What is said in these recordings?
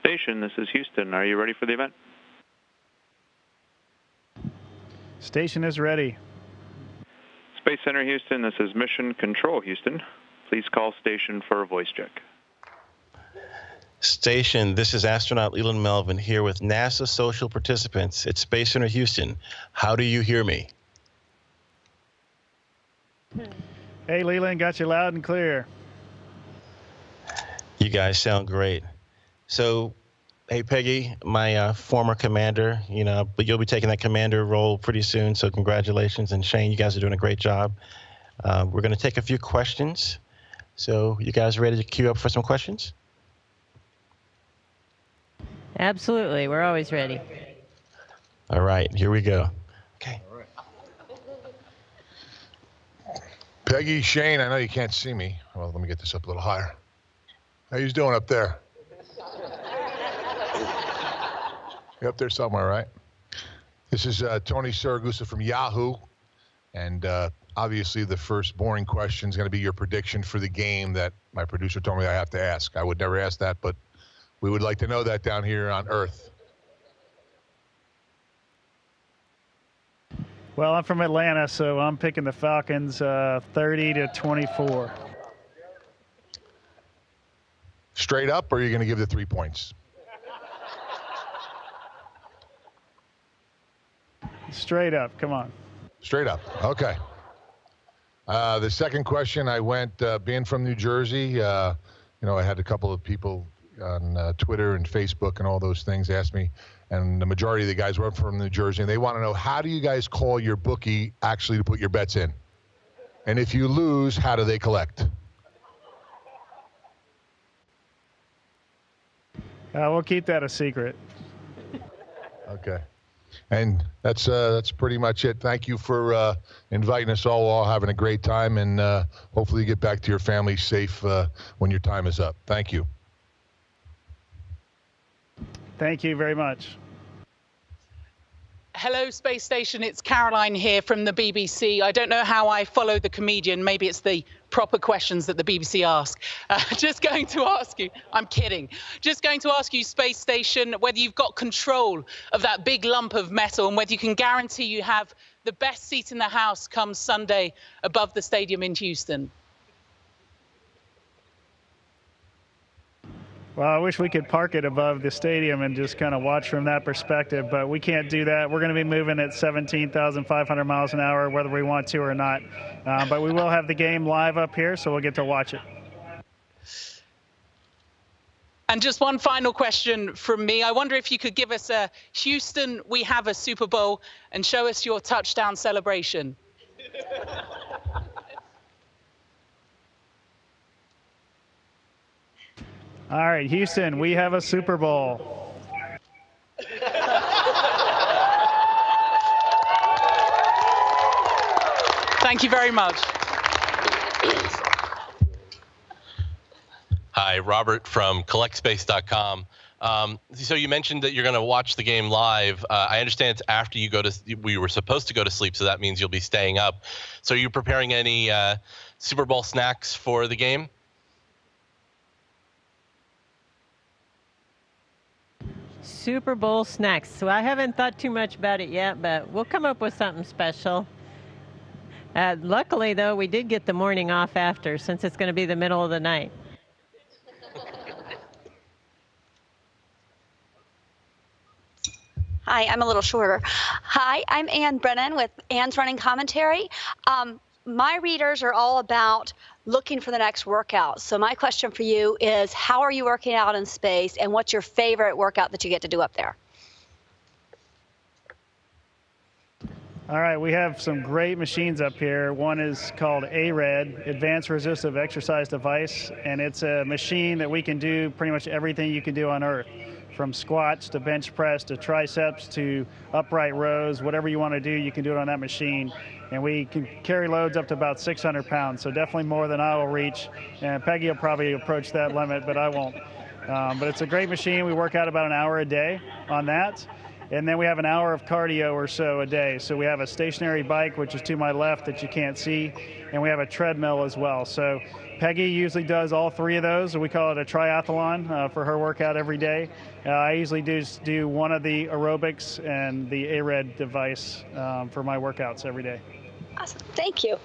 Station, this is Houston. Are you ready for the event? Station is ready. Space Center Houston, this is Mission Control Houston. Please call station for a voice check. Station, this is astronaut Leland Melvin here with NASA social participants at Space Center Houston. How do you hear me? Hey, Leland, got you loud and clear. You guys sound great. So, hey, Peggy, my former commander, but you'll be taking that commander role pretty soon, so congratulations. And Shane, you guys are doing a great job. We're going to take a few questions. So, you guys ready to queue up for some questions? Absolutely. We're always ready. All right, here we go. Okay. All right. Peggy, Shane, I know you can't see me. Well, let me get this up a little higher. How you doing up there? You're up there somewhere, right? This is Tony Saragusa from Yahoo. And obviously the first boring question is going to be your prediction for the game that my producer told me I have to ask. I would never ask that, but we would like to know that down here on Earth. Well, I'm from Atlanta, so I'm picking the Falcons 30-24. Straight up, or are you going to give the 3 points? Straight up, come on. Straight up, okay. The second question, I went, being from New Jersey, I had a couple of people on Twitter and Facebook and all those things ask me, and the majority of the guys were from New Jersey, and they want to know, how do you guys call your bookie actually to put your bets in? And if you lose, how do they collect? We'll keep that a secret. Okay. And that's pretty much it. Thank you for inviting us all. We're all having a great time, and hopefully you get back to your family safe when your time is up. Thank you. Thank you very much. Hello, Space Station. It's Caroline here from the BBC. I don't know how I follow the comedian. Maybe it's the proper questions that the BBC ask. Just going to ask you, I'm kidding. Just going to ask you, Space Station, whether you've got control of that big lump of metal and whether you can guarantee you have the best seat in the house come Sunday above the stadium in Houston. Well, I wish we could park it above the stadium and just kind of watch from that perspective, but we can't do that. We're going to be moving at 17,500 miles an hour, whether we want to or not. But we will have the game live up here, so we'll get to watch it. And just one final question from me. I wonder if you could give us a Houston, we have a Super Bowl, and show us your touchdown celebration. All right, Houston, we have a Super Bowl. Thank you very much. Hi, Robert from CollectSpace.com. So you mentioned that you're going to watch the game live. I understand it's after you go to. We were supposed to go to sleep, so that means you'll be staying up. So are you preparing any Super Bowl snacks for the game? Super Bowl snacks. So I haven't thought too much about it yet, but we'll come up with something special. Luckily, though, we did get the morning off after, since it's going to be the middle of the night. Hi, I'm a little shorter. Hi, I'm Ann Brennan with Ann's Running Commentary. My readers are all about looking for the next workout. So my question for you is, how are you working out in space, and what's your favorite workout that you get to do up there? All right, we have some great machines up here. One is called ARED, Advanced Resistive Exercise Device, and it's a machine that we can do pretty much everything you can do on Earth, from squats to bench press to triceps to upright rows. Whatever you want to do, you can do it on that machine. And we can carry loads up to about 600 pounds, so definitely more than I will reach. And Peggy will probably approach that limit, but I won't. But it's a great machine. We work out about an hour a day on that. And then we have an hour of cardio or so a day. So we have a stationary bike, which is to my left that you can't see, and we have a treadmill as well. So Peggy usually does all three of those. We call it a triathlon for her workout every day. I usually do one of the aerobics and the ARED device for my workouts every day. Awesome. Thank you.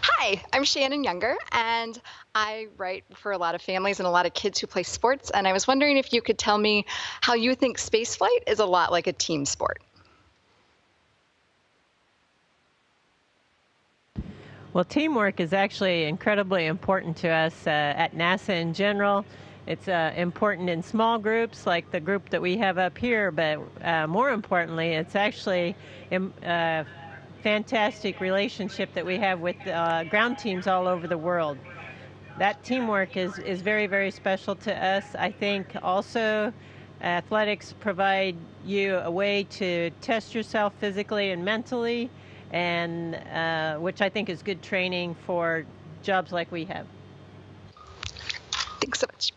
Hi, I'm Shannon Younger, and I write for a lot of families and a lot of kids who play sports, and I was wondering if you could tell me how you think spaceflight is a lot like a team sport. Well, teamwork is actually incredibly important to us at NASA in general. It's important in small groups like the group that we have up here, but more importantly, it's actually a fantastic relationship that we have with ground teams all over the world. That teamwork is very, very special to us. I think also athletics provide you a way to test yourself physically and mentally, and which I think is good training for jobs like we have. Thanks so much.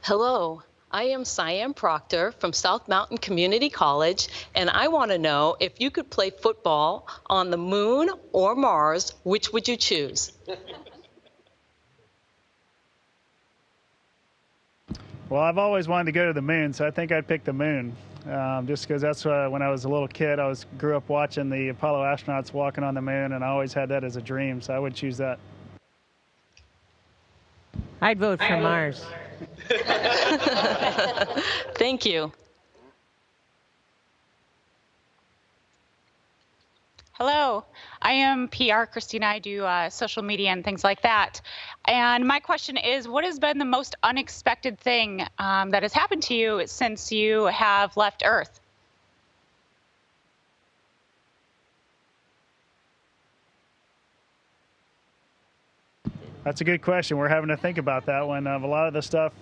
Hello, I am Siam Proctor from South Mountain Community College, and I want to know if you could play football on the moon or Mars, which would you choose? Well, I've always wanted to go to the moon, so I think I'd pick the moon. Just because that's when I was a little kid, I grew up watching the Apollo astronauts walking on the moon, and I always had that as a dream, so I would choose that. I'd vote for Mars. Thank you. Hello, I am PR Christina. I do social media and things like that. And my question is, what has been the most unexpected thing that has happened to you since you have left Earth? That's a good question. We're having to think about that one. A lot of the stuff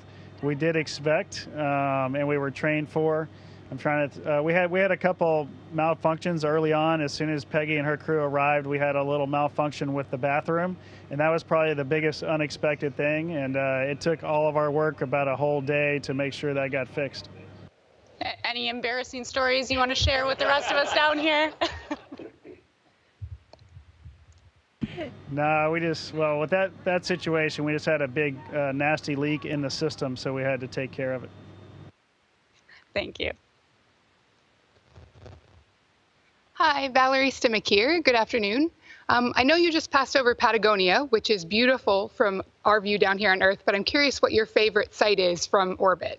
we did expect and we were trained for. I'm trying to. We had a couple malfunctions early on. As soon as Peggy and her crew arrived, we had a little malfunction with the bathroom, and that was probably the biggest unexpected thing. And it took all of our work about a whole day to make sure that got fixed. Any embarrassing stories you want to share with the rest of us down here? No, with that situation, we just had a big nasty leak in the system, so we had to take care of it. Thank you. Hi, Valerie Stimmick here. Good afternoon. I know you just passed over Patagonia, which is beautiful from our view down here on Earth, but I'm curious what your favorite site is from orbit.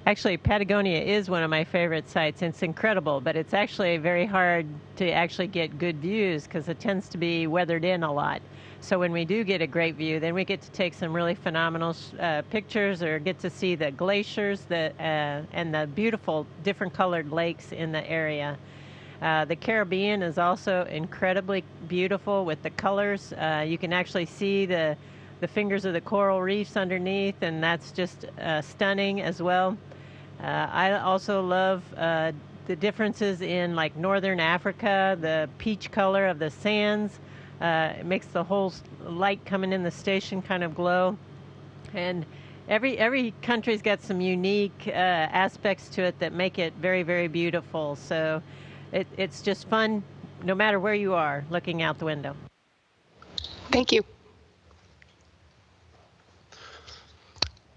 Actually, Patagonia is one of my favorite sites. It's incredible, but it's actually very hard to actually get good views because it tends to be weathered in a lot. So when we do get a great view, then we get to take some really phenomenal pictures or get to see the glaciers and the beautiful different colored lakes in the area. The Caribbean is also incredibly beautiful with the colors. You can actually see the fingers of the coral reefs underneath, and that's just stunning as well. I also love the differences in like northern Africa, the peach color of the sands. It makes the whole light coming in the station kind of glow. And every country's got some unique aspects to it that make it very, very beautiful. So it's just fun no matter where you are looking out the window. Thank you.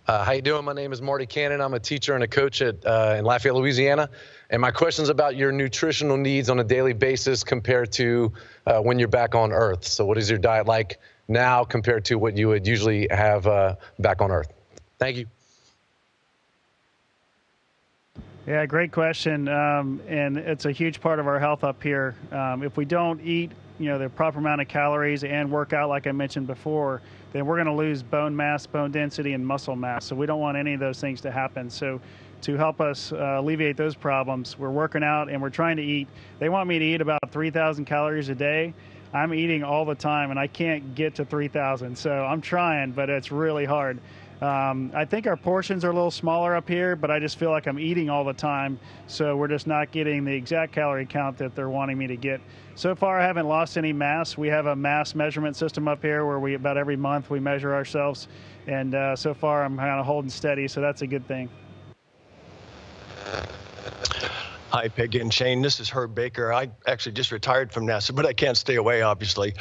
How you doing? My name is Marty Cannon. I'm a teacher and a coach in Lafayette, Louisiana. And my question's about your nutritional needs on a daily basis compared to when you're back on Earth. So what is your diet like now compared to what you would usually have back on Earth? Thank you. Yeah, great question. And it's a huge part of our health up here. If we don't eat, the proper amount of calories and work out, like I mentioned before, then we're going to lose bone mass, bone density, and muscle mass. So we don't want any of those things to happen. So to help us alleviate those problems, we're working out and we're trying to eat. They want me to eat about 3,000 calories a day. I'm eating all the time, and I can't get to 3,000. So I'm trying, but it's really hard. I think our portions are a little smaller up here, but I just feel like I'm eating all the time, so we're just not getting the exact calorie count that they're wanting me to get. So far, I haven't lost any mass. We have a mass measurement system up here where about every month we measure ourselves, and so far I'm kind of holding steady, so that's a good thing. Hi, Peggy and Shane. This is Herb Baker. I actually just retired from NASA, but I can't stay away, obviously.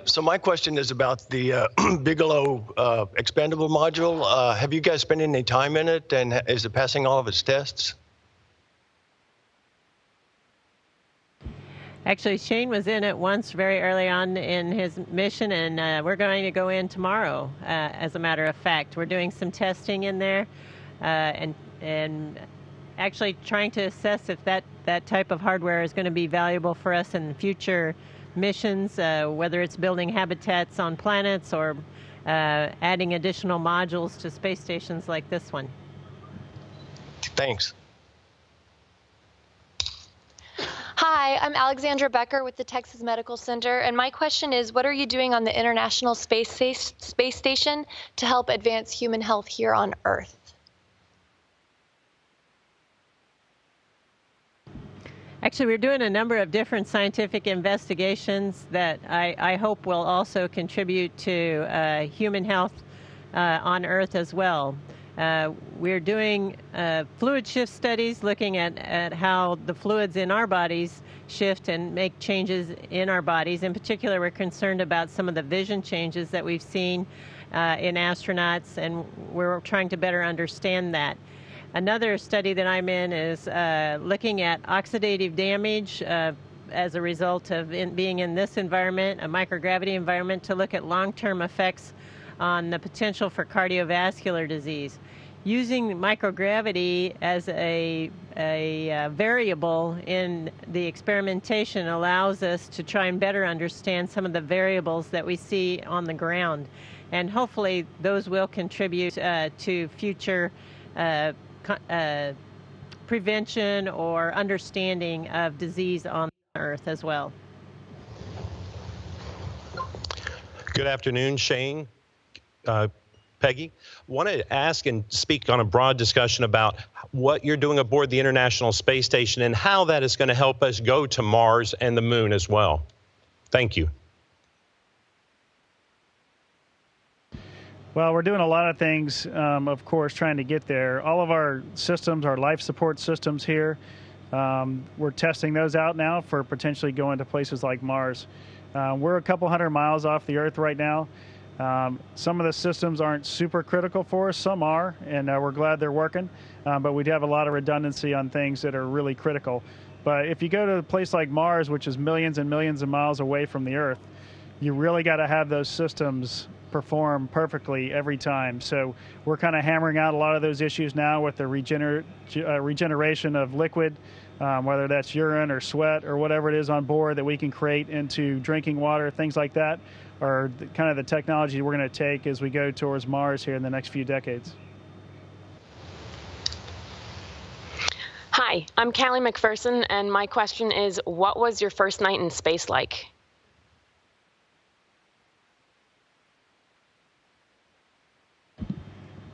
So my question is about the Bigelow expandable module. Have you guys spent any time in it, and is it passing all of its tests? Actually, Shane was in it once very early on in his mission, and we're going to go in tomorrow, as a matter of fact. We're doing some testing in there, and actually trying to assess if that type of hardware is going to be valuable for us in future missions, whether it's building habitats on planets or adding additional modules to space stations like this one. Thanks. Hi, I'm Alexandra Becker with the Texas Medical Center, and my question is, what are you doing on the International Space Station to help advance human health here on Earth? Actually, we're doing a number of different scientific investigations that I hope will also contribute to human health on Earth as well. We're doing fluid shift studies, looking at how the fluids in our bodies shift and make changes in our bodies. In particular, we're concerned about some of the vision changes that we've seen in astronauts, and we're trying to better understand that. Another study that I'm in is looking at oxidative damage as a result of being in this environment, a microgravity environment, to look at long-term effects on the potential for cardiovascular disease. Using microgravity as a variable in the experimentation allows us to try and better understand some of the variables that we see on the ground. And hopefully those will contribute to future prevention or understanding of disease on Earth as well. Good afternoon, Shane, Peggy. Wanted to ask and speak on a broad discussion about what you're doing aboard the International Space Station and how that is going to help us go to Mars and the Moon as well. Thank you. Well, we're doing a lot of things, of course, trying to get there. All of our systems, our life support systems here, we're testing those out now for potentially going to places like Mars. We're a couple hundred miles off the Earth right now. Some of the systems aren't super critical for us. Some are, and we're glad they're working. But we do have a lot of redundancy on things that are really critical. But if you go to a place like Mars, which is millions and millions of miles away from the Earth, you really got to have those systems perform perfectly every time. So we're kind of hammering out a lot of those issues now with the regeneration of liquid, whether that's urine or sweat or whatever it is on board that we can create into drinking water, things like that, are kind of the technology we're going to take as we go towards Mars here in the next few decades. Hi, I'm Callie McPherson, and my question is, what was your first night in space like?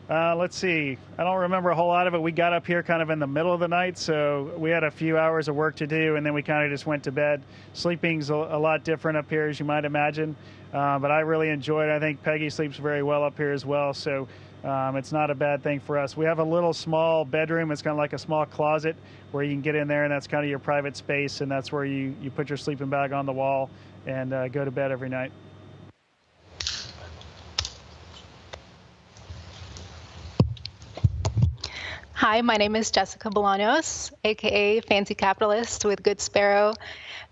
Let's see. I don't remember a whole lot of it. We got up here kind of in the middle of the night, so we had a few hours of work to do, and then we kind of just went to bed. Sleeping's a lot different up here, as you might imagine, but I really enjoyed it. I think Peggy sleeps very well up here as well, so it's not a bad thing for us. We have a little small bedroom. It's kind of like a small closet where you can get in there, and that's kind of your private space, and that's where you put your sleeping bag on the wall and go to bed every night. Hi, my name is Jessica Bolaños, aka Fancy Capitalist with Good Sparrow.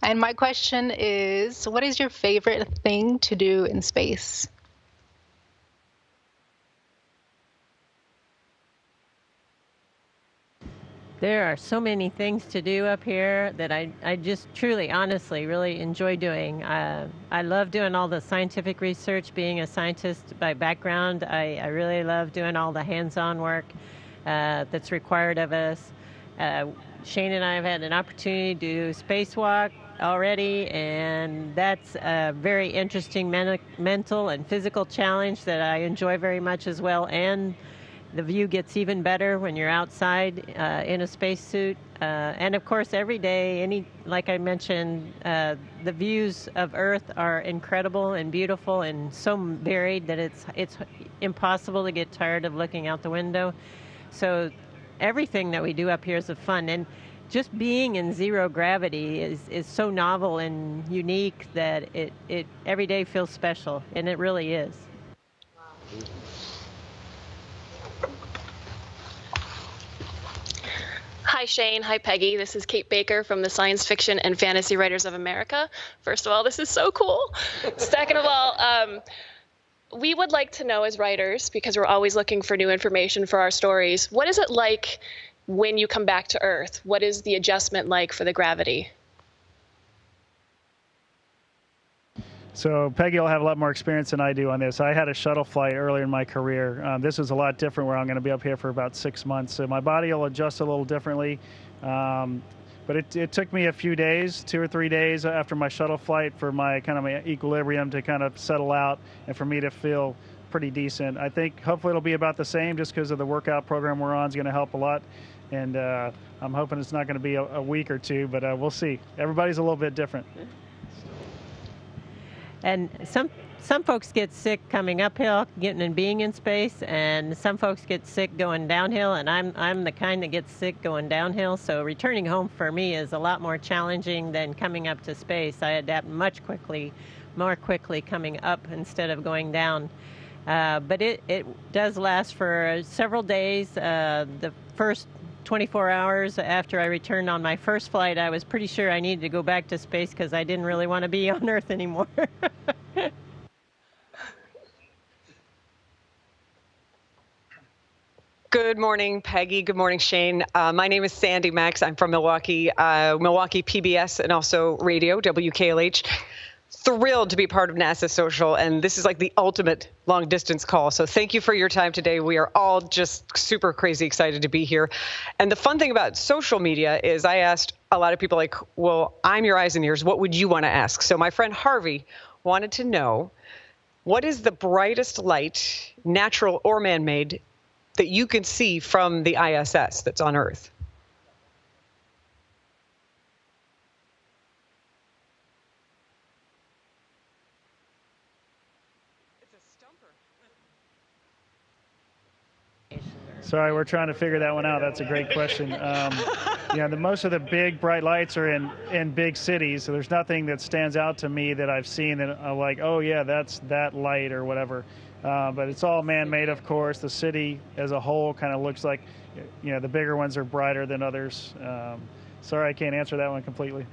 And my question is, what is your favorite thing to do in space? There are so many things to do up here that I just truly, honestly, really enjoy doing. I love doing all the scientific research. Being a scientist by background, I really love doing all the hands-on work that's required of us. Shane and I have had an opportunity to do spacewalk, already, and that's a very interesting mental and physical challenge that I enjoy very much as well. And the view gets even better when you're outside in a spacesuit. And of course, every day, like I mentioned, the views of Earth are incredible and beautiful and so varied that it's impossible to get tired of looking out the window. So everything that we do up here is a fun. And just being in zero gravity is so novel and unique that it every day feels special, and it really is. Hi, Shane. Hi, Peggy. This is Kate Baker from the Science Fiction and Fantasy Writers of America. First of all, this is so cool. Second of all, we would like to know as writers, because we're always looking for new information for our stories, what is it like when you come back to Earth? What is the adjustment like for the gravity? So Peggy will have a lot more experience than I do on this. I had a shuttle flight earlier in my career. This is a lot different, where I'm going to be up here for about 6 months. So my body will adjust a little differently. But it took me a few days, 2 or 3 days after my shuttle flight, for my equilibrium to kind of settle out and for me to feel pretty decent. I think hopefully it'll be about the same, just because of the workout program we're on is going to help a lot. And I'm hoping it's not going to be a week or two, but we'll see. Everybody's a little bit different. And some folks get sick coming uphill, getting and being in space, and some folks get sick going downhill, and I'm the kind that gets sick going downhill. So returning home for me is a lot more challenging than coming up to space. I adapt more quickly coming up instead of going down. But it does last for several days. The first 24 hours after I returned on my first flight, I was pretty sure I needed to go back to space because I didn't really want to be on Earth anymore. Good morning, Peggy. Good morning, Shane. My name is Sandy Max. I'm from Milwaukee, Milwaukee PBS and also radio, WKLH. Thrilled to be part of NASA Social, and this is like the ultimate long-distance call. So thank you for your time today. We are all just super crazy excited to be here. And the fun thing about social media is I asked a lot of people, like, well, I'm your eyes and ears. What would you want to ask? So my friend Harvey wanted to know, what is the brightest light, natural or man-made, that you can see from the ISS that's on Earth? Sorry, we're trying to figure that one out. That's a great question. Most of the big bright lights are in big cities, so there's nothing that stands out to me that I've seen that I'm like, oh yeah, that's that light or whatever. But it's all man-made, of course. The city as a whole kind of looks like, the bigger ones are brighter than others. Sorry, I can't answer that one completely.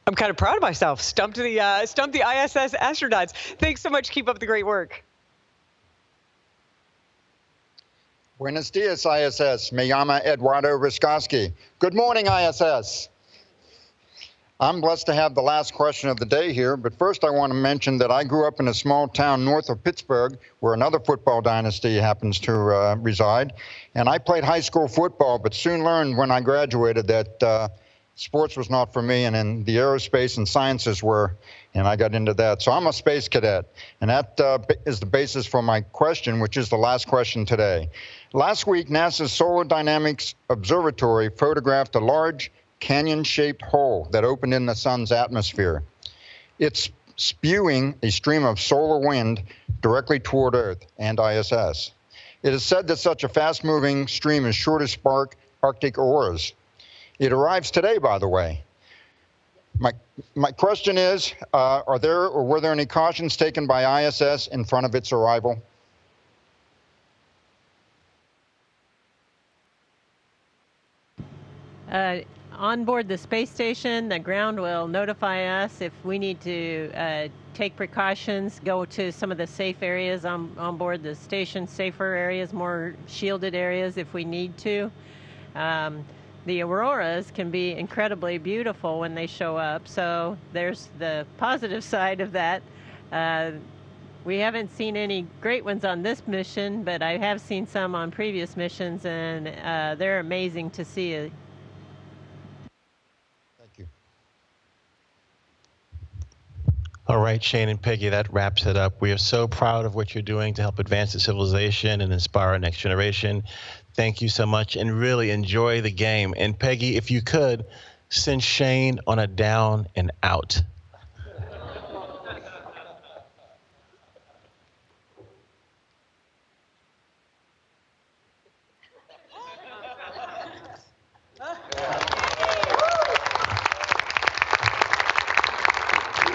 I'm kind of proud of myself. Stumped the ISS astronauts. Thanks so much. Keep up the great work. Buenos dias, ISS. Me llama Eduardo Riskoski. Good morning, ISS. I'm blessed to have the last question of the day here, but first I want to mention that I grew up in a small town north of Pittsburgh, where another football dynasty happens to reside. And I played high school football, but soon learned when I graduated that sports was not for me, and then the aerospace and sciences were, and I got into that. So I'm a space cadet, and that is the basis for my question, which is the last question today. Last week, NASA's Solar Dynamics Observatory photographed a large canyon-shaped hole that opened in the sun's atmosphere. It's spewing a stream of solar wind directly toward Earth and ISS. It is said that such a fast-moving stream is sure to spark Arctic auroras. It arrives today, by the way. My question is, were there any cautions taken by ISS in front of its arrival? On board the space station, the ground will notify us if we need to take precautions, go to some of the safe areas on board the station, safer areas, more shielded areas if we need to. The auroras can be incredibly beautiful when they show up, so there's the positive side of that. We haven't seen any great ones on this mission, but I have seen some on previous missions, and they're amazing to see. All right, Shane and Peggy, that wraps it up. We are so proud of what you're doing to help advance the civilization and inspire our next generation. Thank you so much, and really enjoy the game. And Peggy, if you could, send Shane on a down and out.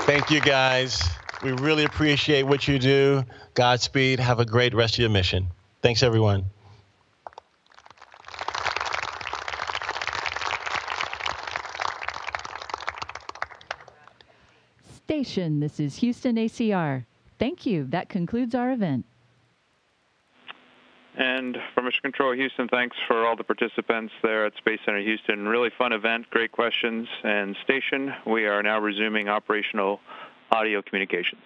Thank you, guys. We really appreciate what you do. Godspeed. Have a great rest of your mission. Thanks, everyone. Station, this is Houston ACR. Thank you. That concludes our event. And for Mission Control Houston, thanks for all the participants there at Space Center Houston. Really fun event, great questions. And Station, we are now resuming operational audio communication.